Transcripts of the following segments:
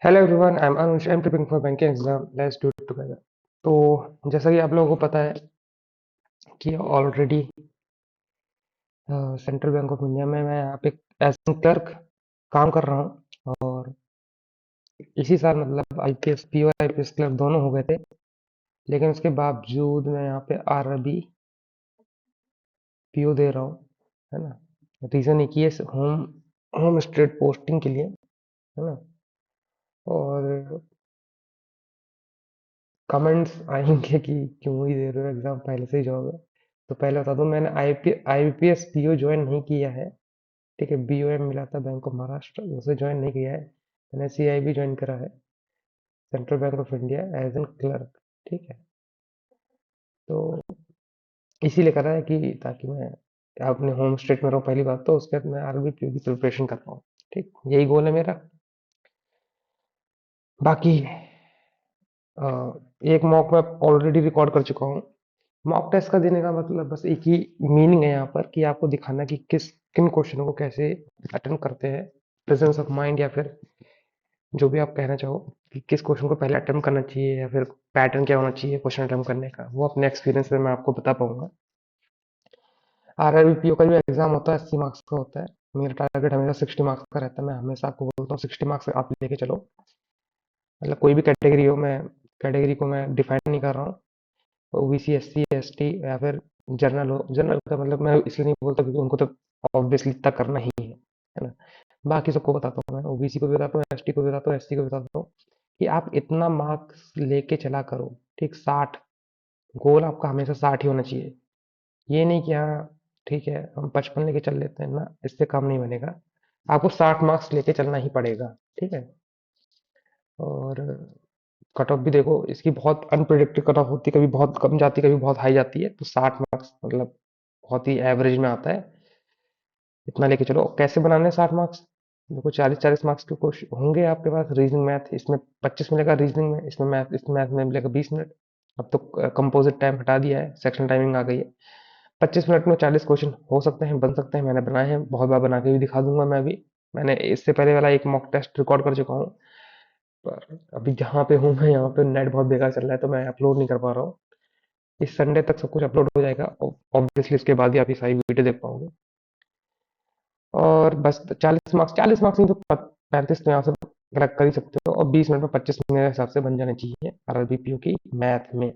Hello everyone, I am Anuj. I am preparing for banking exam. Let's do it together. तो जैसा कि आप लोगों को पता है कि already central bank of India में मैं यहाँ पे एज एन क्लर्क काम कर रहा हूँ। और इसी साल मतलब आईपीएस पीओ आईपीएस क्लर्क दोनों हो गए थे। लेकिन उसके बावजूद मैं यहाँ पे आरआरबी पीओ दे रहा हूँ, है ना। रीज़न एक ही है, होम होम स्टेट पोस्टिंग के लिए, है ना। और कमेंट्स आएंगे कि क्यों ही दे रहे हो एग्जाम, पहले से ही जॉब है। तो पहले बता दूं, मैंने आईपीएस पीओ ज्वाइन नहीं किया है। ठीक है, बीओएम मिला था बैंक ऑफ महाराष्ट्र, उसे ज्वाइन नहीं किया है। मैंने सीआईबी ज्वाइन करा है, central bank of India, as an clerk. ठीक है। तो इसीलिए करा है कि ताकि मैं अपने होम स्टेट में रहूँ पहली बात, तो उसके बाद मैं आरबी पीओ की प्रिपरेशन कर पाऊँ। ठीक, यही गोल है मेरा। बाकी अ, एक मॉक मैं ऑलरेडी रिकॉर्ड कर चुका हूँ। मॉक टेस्ट का देने का मतलब बस एक ही मीनिंग है यहाँ पर, कि आपको दिखाना कि किन क्वेश्चनों को कैसे अटेम्प्ट करते हैं, प्रेजेंस ऑफ माइंड, या फिर जो भी आप कहना चाहो कि किस क्वेश्चन को पहले अटेम्प्ट करना चाहिए, या फिर पैटर्न क्या होना चाहिए क्वेश्चन अटेम्प्ट करने का, वो अपने एक्सपीरियंस में मैं आपको बता पाऊंगा। आरआरबी का जो एग्जाम होता है 80 मार्क्स का होता है। मेरा टारगेट हमेशा 60 मार्क्स का रहता है। मैं हमेशा आपको बोलता हूँ 60 मार्क्स आप लेके चलो। मतलब कोई भी कैटेगरी हो, मैं कैटेगरी को मैं डिफाइन नहीं कर रहा हूँ। ओबीसी, एससी, एसटी, या फिर जनरल हो। जनरल का मतलब मैं इसलिए नहीं बोलता क्योंकि उनको तो ऑब्वियसली इतना करना ही है ना। बाकी सबको बताता हूँ, मैं ओबीसी को भी बताता हूँ, एसटी को भी बताता हूँ, एससी को भी बताता हूँ कि आप इतना मार्क्स लेके चला करो। ठीक, 60 गोल आपका हमेशा 60 ही होना चाहिए। ये नहीं कि हाँ ठीक है हम 55 लेके चल लेते हैं ना, इससे काम नहीं बनेगा। आपको 60 मार्क्स लेके चलना ही पड़ेगा। ठीक है। और कट ऑफ भी देखो, इसकी बहुत अनप्रिडिक्टेड कट ऑफ होती है, कभी बहुत कम जाती है, कभी बहुत हाई जाती है। तो 60 मार्क्स मतलब बहुत ही एवरेज में आता है। इतना लेके चलो। कैसे बनाने हैं 60 मार्क्स? देखो, 40-40 मार्क्स के क्वेश्चन होंगे आपके पास। रीजनिंग मैथ इसमें 25 मिलेगा, रीजनिंग में, इसमें मैथ में मिलेगा 20 मिनट। अब तो कंपोजिट टाइम हटा दिया है, सेक्शन टाइमिंग आ गई है। 25 मिनट में 40 क्वेश्चन हो सकते हैं, बन सकते हैं। मैंने बनाए हैं, बहुत बार बना के भी दिखा दूंगा मैं अभी। मैंने इससे पहले वाला एक मॉक टेस्ट रिकॉर्ड कर चुका हूँ। पर अभी जहाँ पे हूँ मैं, यहाँ पे नेट बहुत बेकार चल रहा है, तो मैं अपलोड नहीं कर पा रहा हूँ। इस संडे तक सब कुछ अपलोड हो जाएगा। ऑब्वियसली इसके बाद ही आप ये सारी वीडियो देख पाओगे। और बस 40 मार्क्स नहीं तो 35 तो यहाँ से कलेक्ट कर ही सकते हो। और 20 मिनट में 25 मेरे हिसाब से बन जाने चाहिए आरआरबीपीओ की मैथ में।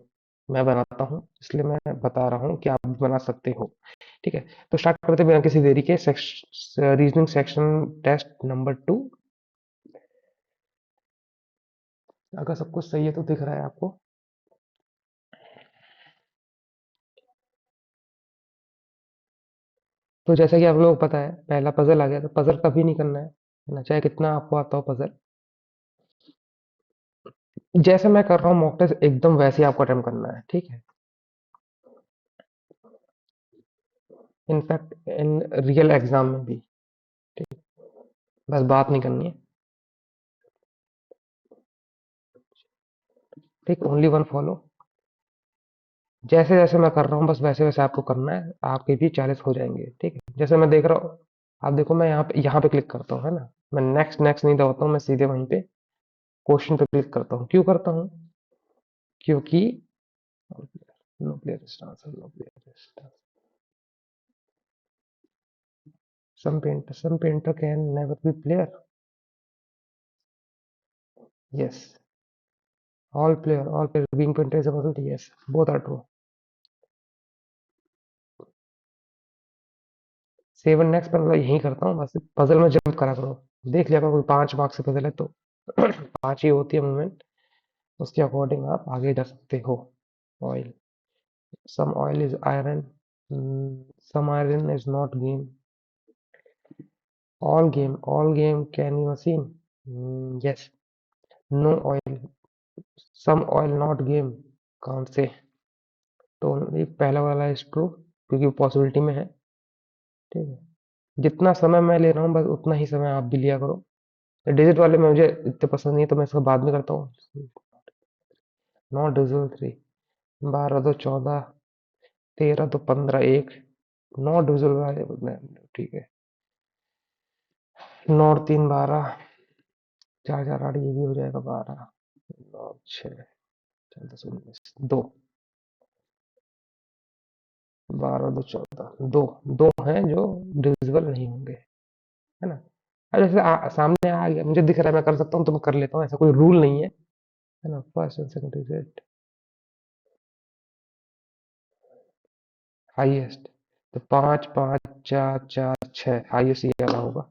मैं बनाता हूँ, इसलिए मैं बता रहा हूँ कि आप भी बना सकते हो। ठीक है। तो स्टार्ट करते हैं बिना किसी देरी के। Reasoning section test number 2। अगर सब कुछ सही है तो दिख रहा है आपको? तो जैसा कि आप लोगों को पता है, पहला पजल आ गया। तो पजल कभी नहीं करना है ना, चाहे कितना आपको आता हो पजल। जैसे मैं कर रहा हूँ मॉक टेस्ट, एकदम वैसे ही आपको अटेम्प्ट करना है। ठीक है। इनफैक्ट इन रियल एग्जाम में भी। ठीक, बस बात नहीं करनी है। ठीक, ओनली वन फॉलो। जैसे जैसे मैं कर रहा हूँ बस वैसे वैसे आपको करना है, आपके भी 40 हो जाएंगे। ठीक है, जैसे मैं देख रहा हूँ। आप देखो, मैं यहाँ पे क्लिक करता हूँ, है ना। मैं नेक्स्ट नेक्स्ट नहीं दबाता हूँ, मैं सीधे वहीं पे क्वेश्चन पे क्लिक करता हूँ। क्यों करता हूँ? क्योंकि no player stars, no player stars, some painter can never be player. Yes, all player being painter is a possibility. Yes, both are true. 7 next पर मैं यही करता हूँ, बस पजल में जंप करा करो। देख लिया करो, कोई 5 मार्क्स से पजल है तो 5 ही होती है मूवमेंट। उसके अकॉर्डिंग आप आगे जा सकते हो। Oil, some oil is iron, some iron is not game, all game can be machine. Yes, no oil, some oil not game, count से। तो ये पहला वाला इज ट्रू, क्योंकि वो पॉसिबिलिटी में है। ठीक है। जितना समय मैं ले रहा हूँ बस उतना ही समय आप भी लिया करो। डिजिट वाले में मुझे इतने पसंद नहीं है, तो मैं इसको बाद में करता हूँ। 9 डिजिटल 3, 12 2 14, 13 2 15 1, 9 डिजिटल वाले ठीक है। 9 और 3 12, चार चार आठ, ये भी हो जाएगा 12, 9 6 14 19, दो, 12 2 14, दो, दो हैं जो डिविजिबल नहीं होंगे, है ना। अब जैसे सामने आ गया, मुझे दिख रहा है, मैं कर सकता हूँ तो मैं कर लेता हूँ, ऐसा कोई रूल नहीं है ना। First and second digit highest, तो 5 5 4 4 6 हाईएस्ट ये वाला होगा,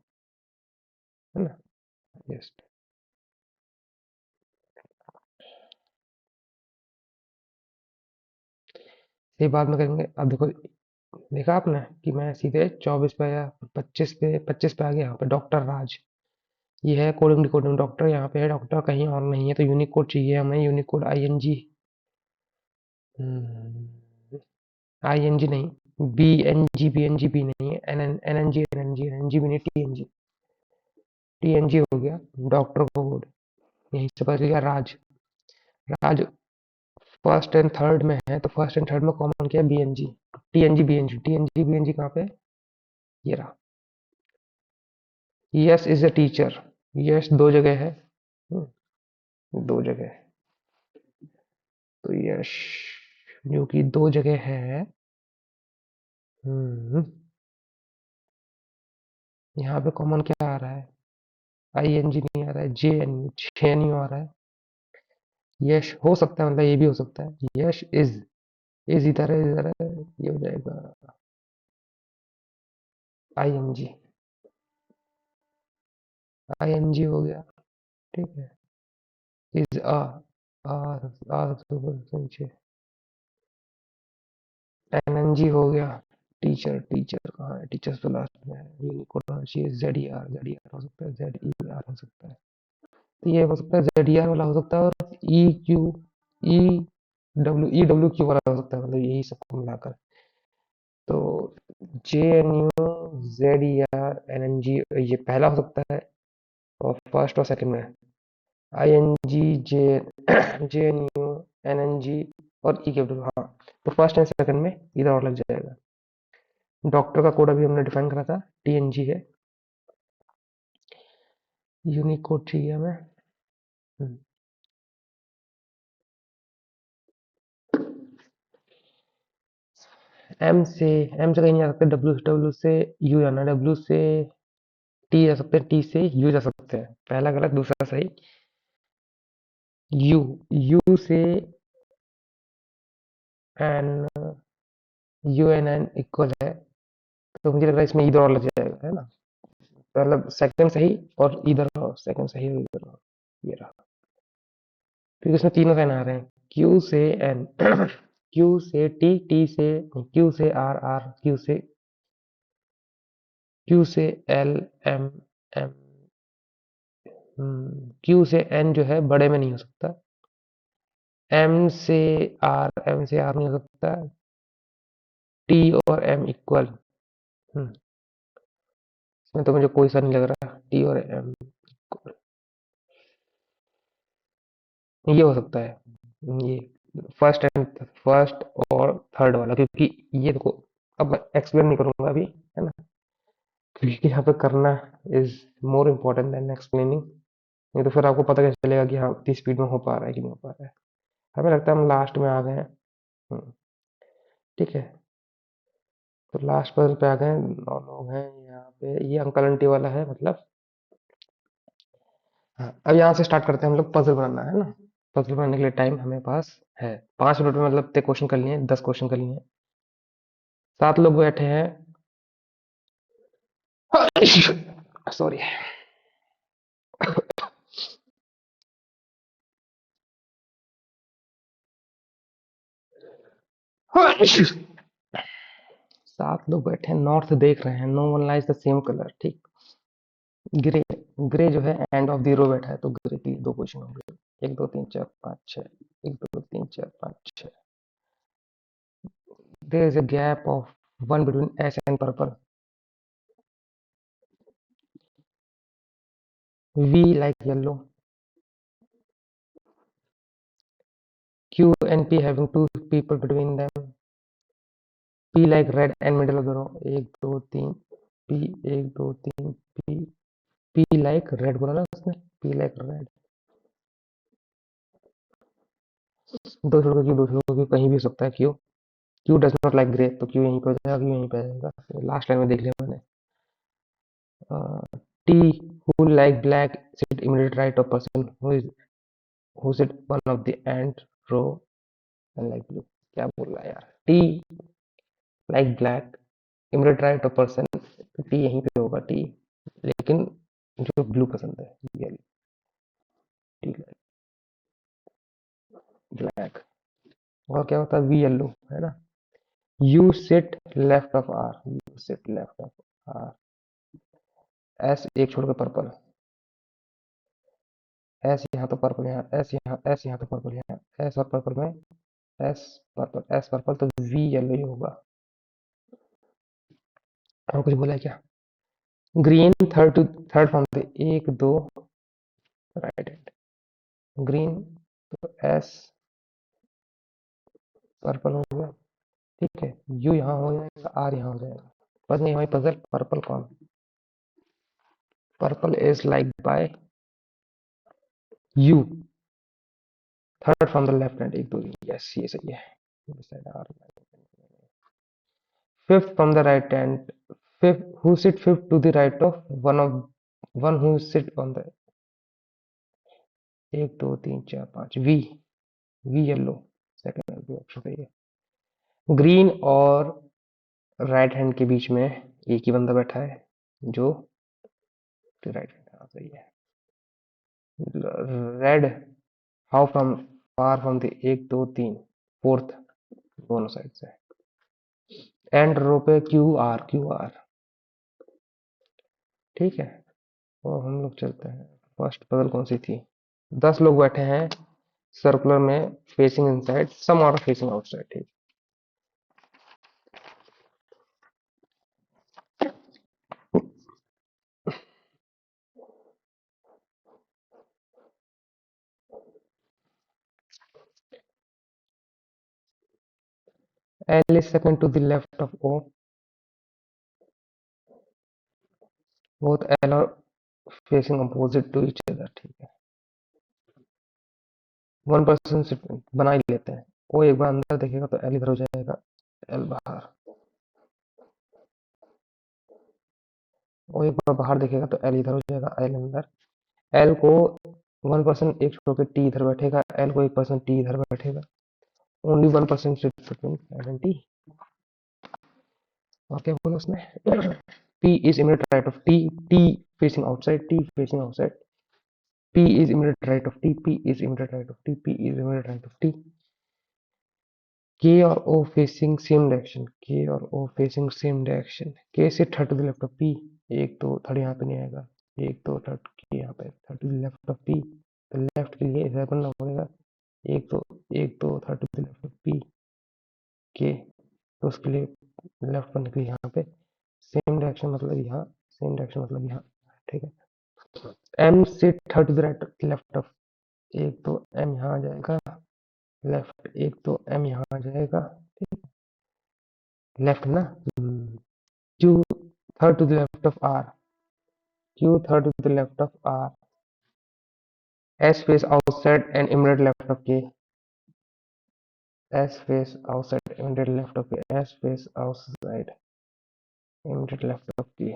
है ना, हाईएस्ट। ये बाद में करेंगे। अब देखो, देखा आपने कि मैं सीधे 24 पे या 25 पे आ गया। यहाँ पे डॉक्टर राज, ये है कोडिंग डिकोडिंग डॉक्टर, यहाँ पे है डॉक्टर, कहीं और नहीं है। तो यूनिक कोड चाहिए हमें, unique code I N G, I N G नहीं, बी एन जी, बी नहीं है, N N G, N N G, N N G भी नहीं, टी एन जी हो गया डॉक्टर कोड। यहीं से पता चल Raj, Raj first and third में है, तो फर्स्ट एंड थर्ड में कॉमन क्या है, B N G, T N G B N G, T N G B N G कहाँ पे, ये रहा। Yes is a teacher, yes दो जगह है, दो जगह है। तो यश जो कि दो जगह है, हम्म, यहाँ पे कॉमन क्या आ रहा है, आई एन जी नहीं आ रहा है, जे एन यू आ रहा है। यश हो सकता है, मतलब ये भी हो सकता है, यश इज इधर है, ये हो जाएगा आई एन जी, आई एन जी हो गया, ठीक है। इज आर तो नीचे, एन एन जी हो गया। टीचर, टीचर कहाँ है, टीचर तो लास्ट में है, यूनिकोड होना चाहिए, जेड ई आर हो सकता है, जेड ई आर हो सकता है। तो ये हो सकता है, जेड ई आर वाला हो सकता है, और ई डब्ल्यू क्यू वाला हो सकता है, मतलब यही सबको मिलाकर। तो J N U, Z E R, N N G, ये पहला हो सकता है, और फर्स्ट और सेकंड में I N G, J J N U, N N G और ई के, हाँ। तो फर्स्ट एंड सेकंड में इधर और लग जाएगा। डॉक्टर का कोड अभी हमने डिफाइन करा था, टी एन जी है। यूनिक कोड चाहिए हमें, एम से कहीं नहीं जा सकते, डब्ल्यू डब्ल्यू से यू जाना, डब्ल्यू से टी जा सकते हैं, टी से यू जा सकते हैं, पहला गलत दूसरा सही। यू, यू से N, U N N equal है, तो मुझे लग रहा है इसमें इधर और लग जाएगा, है ना। तो मतलब सेकंड सही और इधर हो, सेकंड सही और इधर हो, ये रहा। क्योंकि इसमें तीनों साइन आ रहे हैं, क्यू से एन, क्यू से टी, टी से क्यू से आर, आर क्यू से एल, एम एम, क्यू से एन जो है बड़े में नहीं हो सकता, एम से आर नहीं हो सकता, टी और एम इक्वल, इसमें तो मुझे कोई सा नहीं लग रहा, टी और एम इक्वल, ये हो सकता है, ये फर्स्ट और थर्ड वाला, क्योंकि ये देखो, अब मैं एक्सप्लेन नहीं करूंगा अभी, है ना, क्योंकि यहाँ पे करना is more important then explaining. नहीं तो फिर आपको पता कैसे चलेगा कि हाँ इतनी स्पीड में हो पा रहा है कि नहीं हो पा रहा है। हमें लगता है हम लास्ट में आ गए हैं, हम्म, ठीक है। तो लास्ट पजल पे आ गए हैं, 9 लोग हैं यहाँ पे, ये अंकल आंटी वाला है मतलब। हाँ, अब यहाँ से स्टार्ट करते हैं हम लोग, पजल बनाना है ना। पजल बनाने के लिए टाइम हमें पास है, 5 मिनट में मतलब इतने क्वेश्चन कर लिए, 10 क्वेश्चन कर लिए। 7 लोग बैठे हैं, सॉरी। 7 लोग बैठे हैं, नॉर्थ देख रहे हैं, no one lies the same colour, ठीक। ग्रे, ग्रे जो है एंड ऑफ द रो बैठा है, तो ग्रे के लिए 2 क्वेश्चन होंगे, 1 2 3 4 5 6, 1 2 3 4 5 6। There is a gap of 1 between S and purple. V like yellow. Q and P having 2 people between them. P like red and middle of the row. 1 2 3 P 1 2 3 P P like red बोला ना उसने, P like red, दो छोड़ के Q, दो छोड़ के Q कहीं भी हो सकता है Q. Q does not like grey, तो क्यू यहीं पे हो जाएगा, क्यू यहीं पे आ जाएगा। लास्ट लाइन में देख लिया मैंने। T who like black sit immediate right of person who sit one of the end row and like blue. क्या बोल रहा है यार, T like black immediate right of person, T यहीं पे होगा टी, लेकिन जो ब्लू पसंद है, टी लाइक ब्लैक। और क्या होता है, वी येलो है ना। U sit left of R, U sit left of R, S एक छोड़ के पर्पल, एस यहाँ तो पर्पल, यहाँ एस, यहाँ एस, यहाँ तो पर्पल, यहाँ एस और पर्पल में एस पर्पल, एस पर्पल, तो वी येलो ही होगा। और कुछ बोला है क्या? ग्रीन थर्ड फ्रॉम द, एक दो राइट हैंड, ग्रीन, तो एस पर्पल हो गया, ठीक है। यू यहाँ हो जाएगा, आर यहाँ हो जाएगा। बस नहीं हमारी पजल, पर्पल कौन? Purple is like by you, third from the left hand, एक दो, यस ये सही है। Fifth from the right hand, fifth who sit fifth to the right of one who sit on the, एक दो तीन चार पांच, V, V yellow, second option सही है। ग्रीन और राइट हैंड के बीच में एक ही बंदा बैठा है जो राइट हैंड, सही है। Red how from far from the, एक दो तीन, फोर्थ, दोनों साइड से। एंड रो पे क्यू आर, ठीक है। और हम लोग चलते हैं, फर्स्ट पजल कौन सी थी? 10 लोग बैठे हैं सर्कुलर में, facing inside, some are facing outside, ठीक। L is second to the left of O, both L और facing opposite to each other, ठीक है। वन पर्सन बना ही लेते हैं। ओ एक बार अंदर देखेगा तो एल इधर हो जाएगा, एल बाहर। ओ एक बार बाहर देखेगा तो एल इधर हो जाएगा, एल अंदर। एल को वन पर्सन एक छोड़ के टी इधर बैठेगा, एल को एक पर्सन टी इधर बैठेगा। Only one person sits between L and T. और क्या बोला उसने? P is immediate right of T, T facing outside, T facing outside. P is immediate right of T, P is immediate right of T, P is immediate right of T. K और O facing same direction, K और O facing same direction. K से third to the left of P, एक दो third यहाँ पे नहीं आएगा, एक दो थर्ड K यहाँ पे, third to the left of P, तो लेफ्ट के लिए इधर बनना पड़ेगा, एक दो third to the left of P, K, तो उसके लिए लेफ्ट बनने के लिए यहाँ पे सेम डायरेक्शन मतलब यहाँ, सेम डायरेक्शन मतलब यहाँ, ठीक है। एम से third to the right left of, एक तो एम यहाँ आ जाएगा लेफ्ट, एक तो एम यहाँ आ जाएगा, ठीक, लेफ्ट ना। Q third to the left of R, Q third to the left of R, S face outside and immediate left of K, S face outside immediate left of K, S face outside immediate left of K.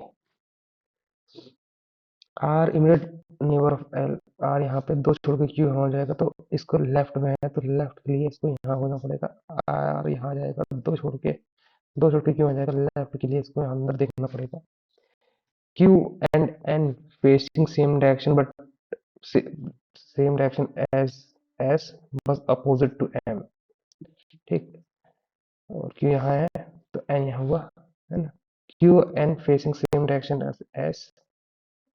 R immediate neighbour of L, R यहाँ पे दो छोड़ के Q यहाँ हो जाएगा, तो इसको लेफ्ट में है तो लेफ्ट के लिए इसको यहाँ होना पड़ेगा, आर यहाँ आ जाएगा, दो छोड़ के क्यू आ जाएगा, लेफ्ट के लिए इसको यहाँ अंदर देखना पड़ेगा। Q and N facing same direction but same direction as S, बस अपोजिट टू एम, ठीक। और क्यू यहाँ है तो एन यहाँ हुआ, है ना। Q N facing same direction as S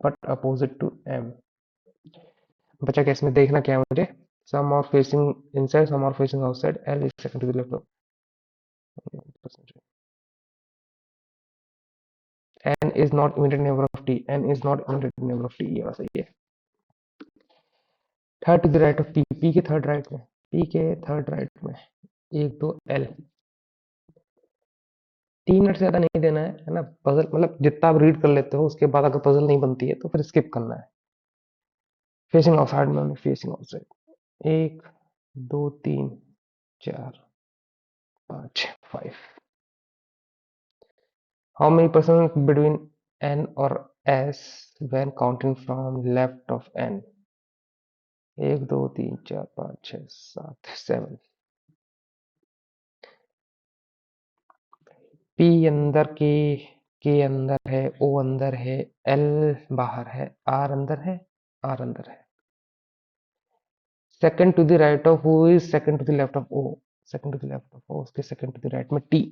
but opposite to M. बचा क्या इसमें, देखना क्या है मुझे? Some are facing inside, some are facing outside, L is second to the left of, N is not immediate neighbour of T, N is not immediate neighbour of T, ये बात सही है। Third to the right of P, P के third right में, P के third right में, एक दो एल, 3 मिनट से ज्यादा नहीं देना है ना। पजल मतलब जितना आप रीड कर लेते हो उसके बाद अगर पजल नहीं बनती है तो फिर स्किप करना है। फेसिंग आउटसाइड में, facing outside. 1 2 3 4 5 5। How many person between n और s when counting from left of n? 1 2 3 4 5 6 7 7। p अंदर, k अंदर है, o अंदर है, l बाहर है, r अंदर है, r अंदर है। Second to the right of o is second to the left of o। Second to the left of o, उसके सेकंड टू द राइट में t।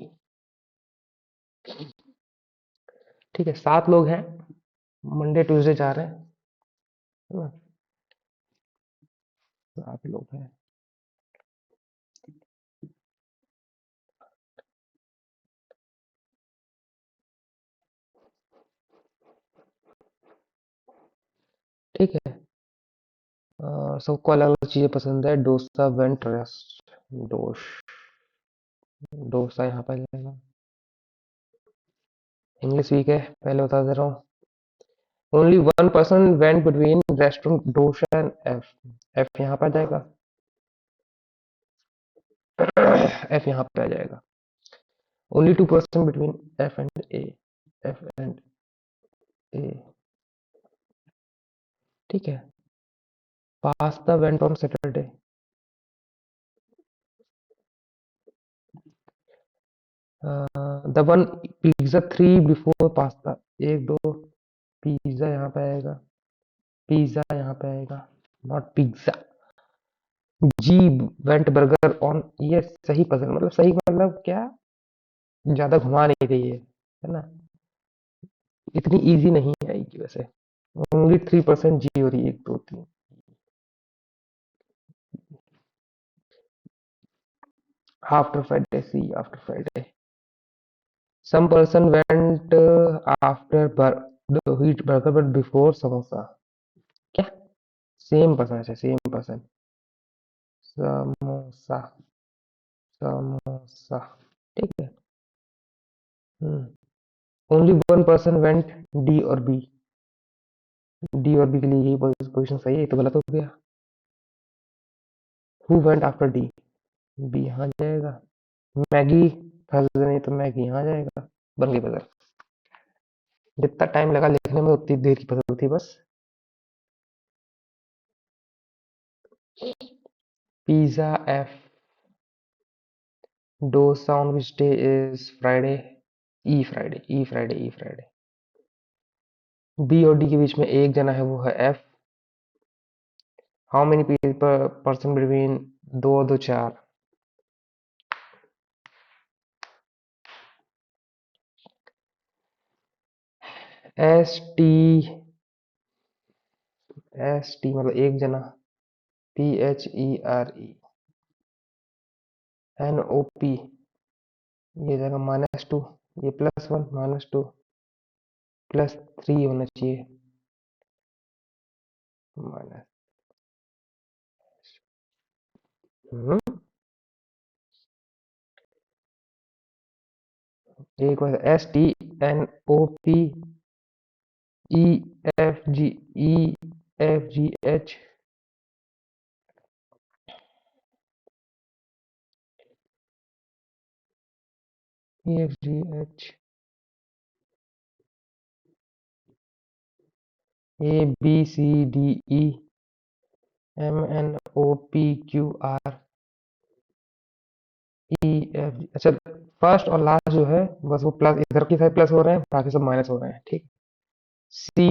ठीक है, 7 लोग हैं, मंडे ट्यूसडे जा रहे हैं, है ना? 7 लोग हैं। ठीक है। सबको अलग अलग चीजें पसंद है। Dosa went rest. Dose dosa यहाँ पे आ जाएगा। इंग्लिश वीक है, पहले बता दे रहा हूँ। Only one person went between restaurant dosa and F. F यहाँ पे आ जाएगा। एफ यहाँ पे आ जाएगा। Only two person between F and A. F and A. ठीक है। Pasta went on Saturday. The one pizza 3 before pasta. 1 2। Pizza यहाँ पे आएगा। पिज्जा यहाँ पे आएगा, not pizza. G went burger on. ये सही पसंद, मतलब सही मतलब क्या, ज्यादा घुमा नहीं रही है ना? इतनी इजी नहीं आएगी वैसे। ओनली 3% जी हो रही है। 1 2 3। After Friday, C after Friday. Some person went after heat burger but before samosa. क्या? सेम पर्सन है, सेम पर्सन। समोसा। समोसा। ठीक है। Only one person went D और बी। डी और बी के लिए यही पोजीशन सही है, ये तो गलत हो गया। Who went after D. B यहाँ जाएगा। मैगी थर्सडे, नहीं तो मैगी यहाँ जाएगा। बन गई पजल। जितना टाइम लगा लिखने में उतनी देर की पजल थी बस। Pizza F. Dosa on which day is Friday. E Friday, E Friday, E Friday. B और डी के बीच में एक जना है, वो है F. How many person between दो और दो 4। S T. एस टी मतलब एक जना। P H E R E. N O P. ये जगह -2। ये +1 -2 +3 होना चाहिए। माइनस। एक बार STNOP EFG EFGH EFGH ABCDE MNOPQR EFG। अच्छा, फर्स्ट और लास्ट जो है बस वो प्लस, इधर की साइड प्लस हो रहे हैं, बाकी सब माइनस हो रहे हैं। ठीक। सी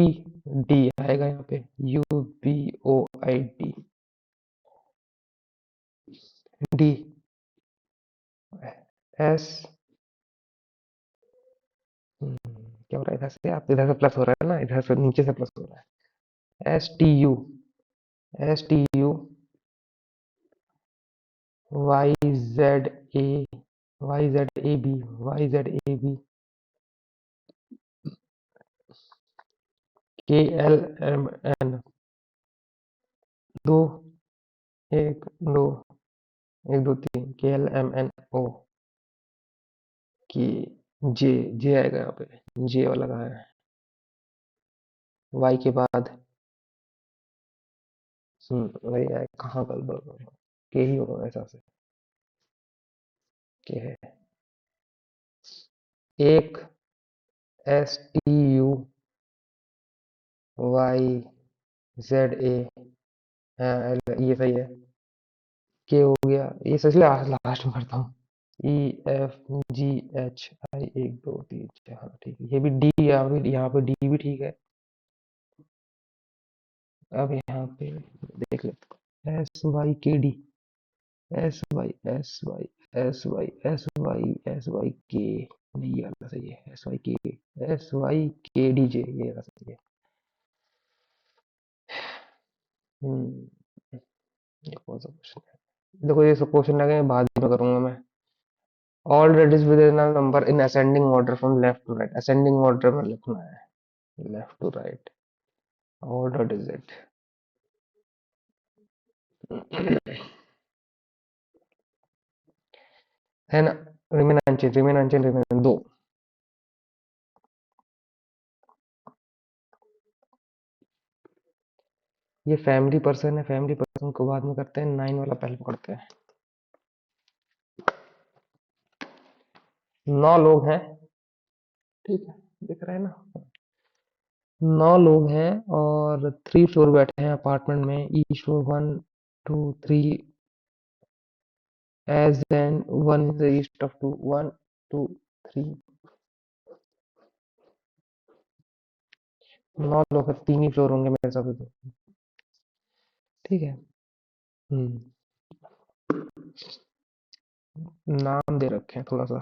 डी आएगा यहाँ पे। UBOID। डी। एस। क्या हो रहा है इधर से? आप इधर से प्लस हो रहा है ना, इधर से नीचे से प्लस हो रहा है। STU YZA YZAB YZAB KLMN। दो। एक दो। 1 2 3 KLMNO की। जे। जे आएगा यहाँ पे। जे वाला कहाँ है? वाई के बाद वही है, कहाँ गड़बड़ कर रहा हूँ। के ही होगा मेरे हिसाब से। के है। एक STUYZA। हाँ, ये सही है। के हो गया, ये सच लास्ट में करता हूँ। EFGHI, 1 2 3 4, हाँ ठीक है। ये भी डी, यहाँ पे डी भी ठीक है। अब यहाँ पे देख लेते हैं, SYKD, SYSYSYSYSYK, नहीं ये वाला सही है, SYKDJ, ये वाला सही है। हम्म, ये कौन सा क्वेश्चन है? देखो ये सब क्वेश्चन लगे बाद में करूंगा मैं। All digits with number in ascending order from left to right, ascending order में लिखना है, left to right, order digit. है ना? Remain unchanged, remain unchanged, remain दो। ये फैमिली पर्सन है, फैमिली पर्सन को बाद में करते हैं, 9 वाला पहले पकड़ते हैं। 9 लोग हैं, ठीक है, दिख रहा है ना? 9 लोग हैं और 3 फ्लोर बैठे हैं अपार्टमेंट में, each floor 1 2 3, as N 1 is the east of 2, 1 2 3। 9 लोग हैं, 3 ही फ्लोर होंगे मेरे हिसाब से तो। ठीक है। हम्म, नाम दे रखे हैं थोड़ा सा।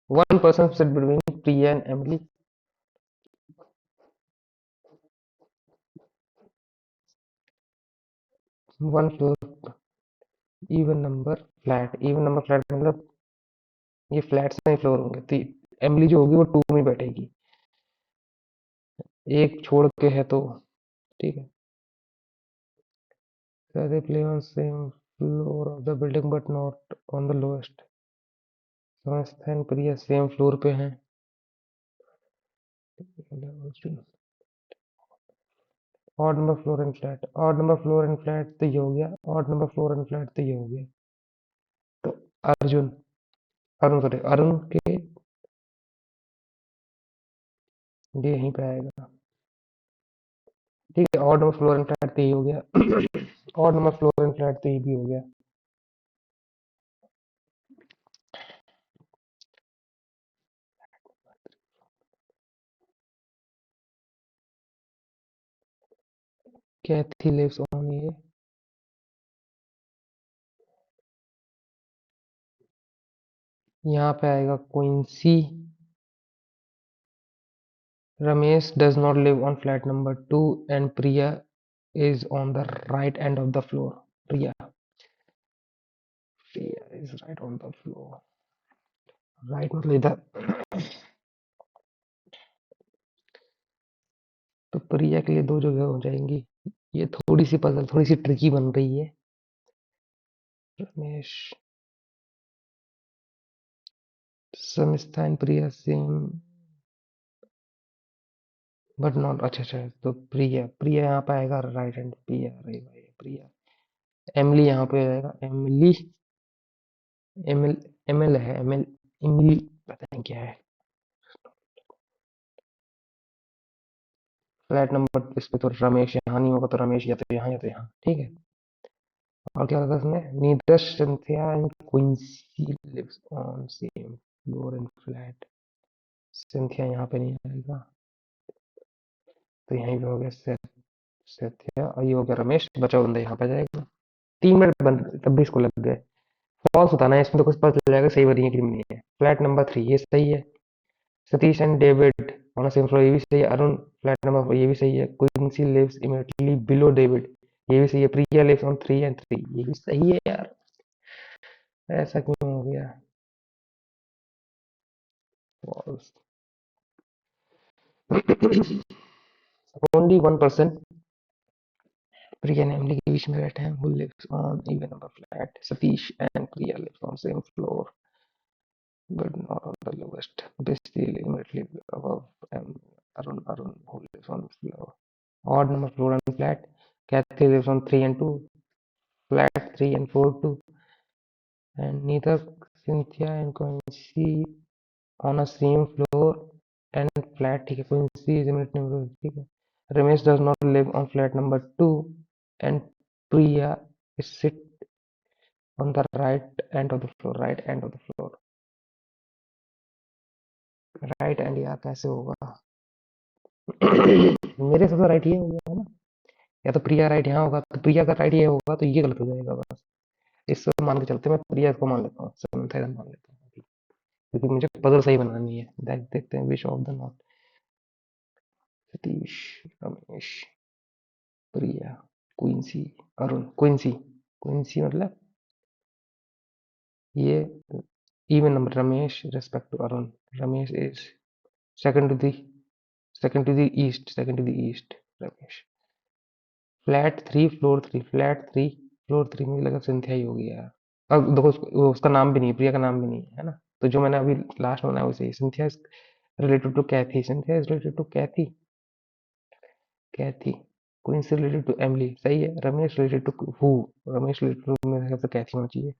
1 person sit between Priya and Emily. 1 floor, even number flat मतलब ये फ्लैट्स में फ्लोर होंगे, तो एमिली जो होगी वो 2 में बैठेगी, एक छोड़ के है तो। ठीक है। So they play on same floor of the building but not on the lowest. समझते हैं, प्रिया सेम फ्लोर पे हैं। Odd number floor and flat, odd number floor and flat तो ये हो गया, odd number floor and flat तो ये हो गया। तो अर्जुन, अरुण सॉरी, अरुण के ये यहीं पे आएगा। ठीक है, odd number floor and flat तो ये हो गया। Odd number floor and flat तो ये भी हो गया। कैथी लिव्स ऑन ये, यहाँ पे आएगा Quincy. Ramesh does not live on flat number 2 and Priya is on the right end of the floor. Priya is right on the floor. Right मतलब इधर। तो प्रिया के लिए 2 जगह हो जाएंगी। ये थोड़ी सी पजल, थोड़ी सी ट्रिकी बन रही है। Ramesh, Samista and Priya same but not, अच्छा अच्छा, तो प्रिया, प्रिया यहाँ पे आएगा राइट हैंड, प्रिया, अरे भाई प्रिया। एमिली यहाँ पे आएगा, एमिली, एमिल, एमिल है, एमिल, इमली, पता नहीं क्या है। फ्लैट नंबर इस पे तो रमेश यहाँ नहीं होगा, तो रमेश या तो यहाँ या तो यहाँ, ठीक है। और क्या होगा इसमें, neither Cynthia and Quincy lives on same floor and flat. Cynthia यहाँ पे नहीं आएगा, तो यहीं पे हो गया सिंथिया, और ये हो गया रमेश, बचा बंदा यहाँ पे जाएगा। 3 मिनट बंद, तब भी इसको लग गए। फॉल्स बताना है, इसमें तो कुछ पता चल जाएगा सही बनी है कि नहीं है। फ्लैट नंबर 3 ये सही है। Satish and David on same floor, ये भी सही है। अरुण, फ्लैट नंबर 4 ये भी सही है। Quincy lives immediately below David, ये भी सही है। प्रिया लिव्स ऑन 3 एंड 3, ये भी सही है यार। ऐसा क्यों हो गया? False. Only 1 person Priya and Emily के बीच में बैठे हैं, who lives on even number flat. Satish and Priya lives on same floor but not on the lowest, basically immediately above, Arun, who lives on floor, odd number floor and flat. Kathy lives on 3 and 2, flat 3 and 4 2, and neither Cynthia and Quincy on a same floor and flat. ठीक है, Quincy is इमिनेट number, ठीक है. Ramesh does not live on flat number 2, and Priya is sit on the right end of the floor, right end of the floor. Right and यार कैसे होगा? मेरे हिसाब से राइट ये हो गया है ना, या तो प्रिया राइट यहाँ होगा, तो प्रिया का राइट ये होगा, तो ये गलत हो जाएगा बस. इससे मान के चलते मैं प्रिया को मान लेता हूँ, सेवंथ है मान लेता हूँ अभी, क्योंकि मुझे पजल सही बनानी है. देखते हैं which of the not. Satish, Ramesh, Priya, Quincy, Arun. Quincy, Quincy मतलब ये even number. Ramesh respect to Arun. Ramesh is second to the second to the east, second to the east. Ramesh flat 3 floor 3, flat 3 floor 3. मुझे लगा सिंथिया ही होगी यार. अब देखो उसका नाम भी नहीं, प्रिया का नाम भी नहीं है ना, तो जो मैंने अभी लास्ट में बनाया वैसे ही. Cynthia is related to Cathy. Cynthia is related to Cathy. Cathy. Queens related to Emily. सही है. Ramesh related to who? Ramesh related to मेरे ख्याल से कैथी होना चाहिए.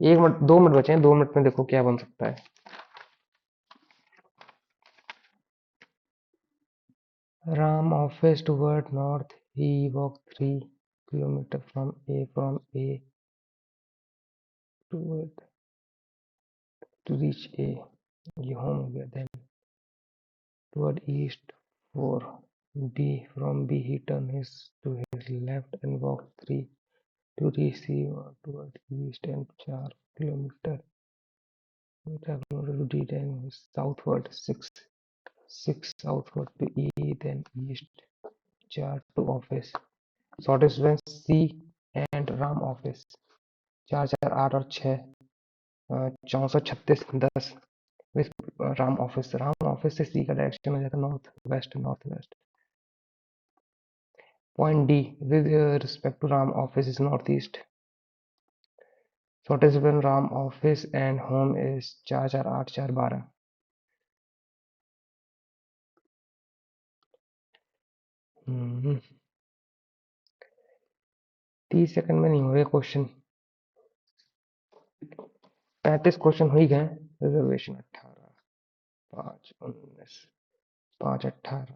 1 मिनट 2 मिनट बचे हैं. 2 मिनट में देखो क्या बन सकता है. Ram office toward north. He walked 3 kilometers from A toward to reach A. ये home हो गया. Then toward east 4. B. From B he turned to his left and walked 3 to reach C. Toward east and 4 kilometers. To D. Then southward 6 southward to E. Then east 4 to office. Shortest distance C and Ram office. 4 4 8 और 6 64 36 10. Ram office से सी का direction हो जाता है north west, north west. Point D with respect to Ram office is north east. Shortest between Ram office and home is 4 4 8 4 12. 30 second में नहीं हो रहे क्वेश्चन. 35 क्वेश्चन हो ही गए. रिजर्वेशन 18 5 19 5 18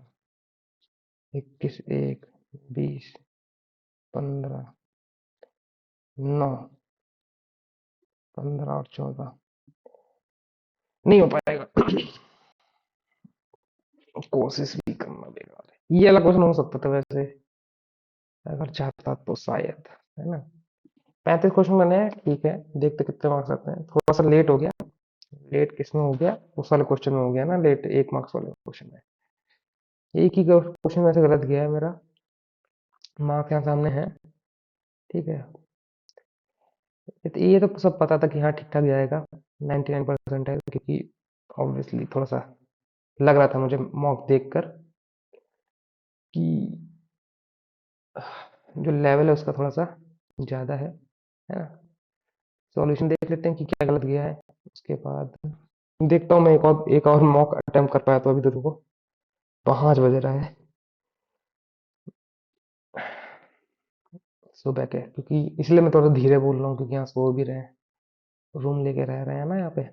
21 1 20 15 9 15 और 14. नहीं हो पाएगा. कोशिश भी करना बेकार है. ये वाला क्वेश्चन हो सकता था वैसे, अगर चाहता तो शायद, है ना. 35 क्वेश्चन मैंने, ठीक है. देखते कितने मार्क्स आते हैं. थोड़ा सा लेट हो गया. लेट किस में हो गया? उस वाले क्वेश्चन में हो गया ना लेट, 1 मार्क्स वाले क्वेश्चन में. एक ही क्वेश्चन वैसे गलत गया है मेरा. मार्क्स यहाँ सामने है, ठीक है. ये तो सब पता था कि हाँ ठीक ठाक जाएगा. 99% है, क्योंकि ऑब्वियसली थोड़ा सा लग रहा था मुझे मॉक देखकर कि जो लेवल है उसका थोड़ा सा ज़्यादा है ना. सॉल्यूशन देख लेते हैं कि क्या गलत गया है. उसके बाद देखता हूँ मैं एक और मॉक अटेम्प्ट कर पाया तो. अभी तो देखो 5 बज रहा है सुबह के, क्योंकि इसलिए मैं थोड़ा धीरे बोल रहा हूँ, क्योंकि यहाँ सो भी रहे हैं, रूम लेके रह रहे हैं ना यहाँ पे.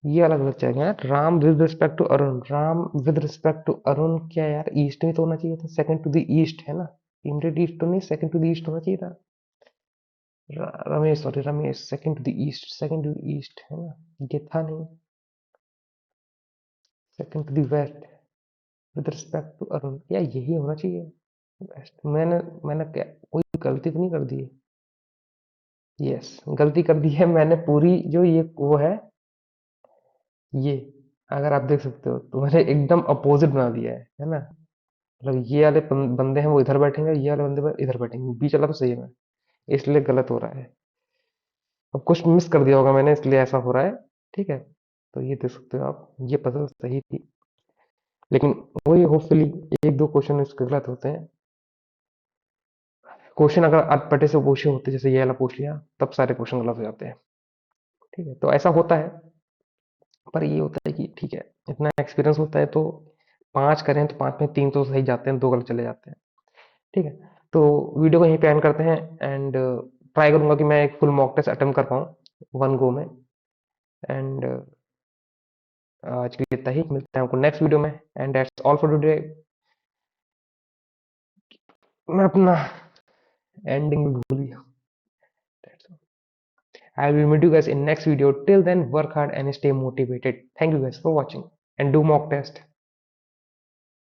ये अलग अलग चाहिए यार. Ram with respect to Arun. Ram with respect to Arun क्या यार, ईस्ट में तो होना चाहिए था. सेकंड टू द ईस्ट है ना, इमीडिएट ईस्ट तो नहीं, सेकंड टू द ईस्ट होना चाहिए था. Ramesh, sorry Ramesh, second to the east, second to the east है ना, ये था नहीं. Second to the west with respect to Arun, या यही होना चाहिए वेस्ट. मैंने मैंने क्या कोई गलती तो नहीं कर दी है? यस, गलती कर दी है मैंने पूरी. जो ये वो ये अगर आप देख सकते हो तो मैंने एकदम अपोजिट बना दिया है ना. मतलब ये वाले बंदे हैं वो इधर बैठेंगे, ये वाले बंदे इधर बैठेंगे, बीच वाला तो सही है. मैं इसलिए गलत हो रहा है. अब कुछ मिस कर दिया होगा मैंने, इसलिए ऐसा हो रहा है. ठीक है, तो ये देख सकते हो आप, ये पजल सही थी, लेकिन वही होपफुली 1 2 क्वेश्चन इसके गलत होते हैं. क्वेश्चन अगर अटपटे से पूछे होते, जैसे ये वाला पूछ लिया, तब सारे क्वेश्चन गलत हो जाते हैं. ठीक है, तो ऐसा होता है. पर ये होता है कि ठीक है, इतना एक्सपीरियंस होता है तो 5 करें तो 5 में 3 तो सही जाते हैं, 2 गलत चले जाते हैं। ठीक है? तो वीडियो को यहीं पे एंड करते हैं एंड ट्राई करूँगा कि मैं एक फुल मॉक टेस्ट अटेम्प्ट कर पाऊँ, 1 गो में एंड आज के लिए इतना ही। मिलते हैं आपको नेक्स्ट वीडियो में and that's all for today. मैं अपना एंडिंग भी भूल गया। That's all. I will meet you guys in next video. Till then, work hard and stay motivated. Thank you guys for watching and do mock test.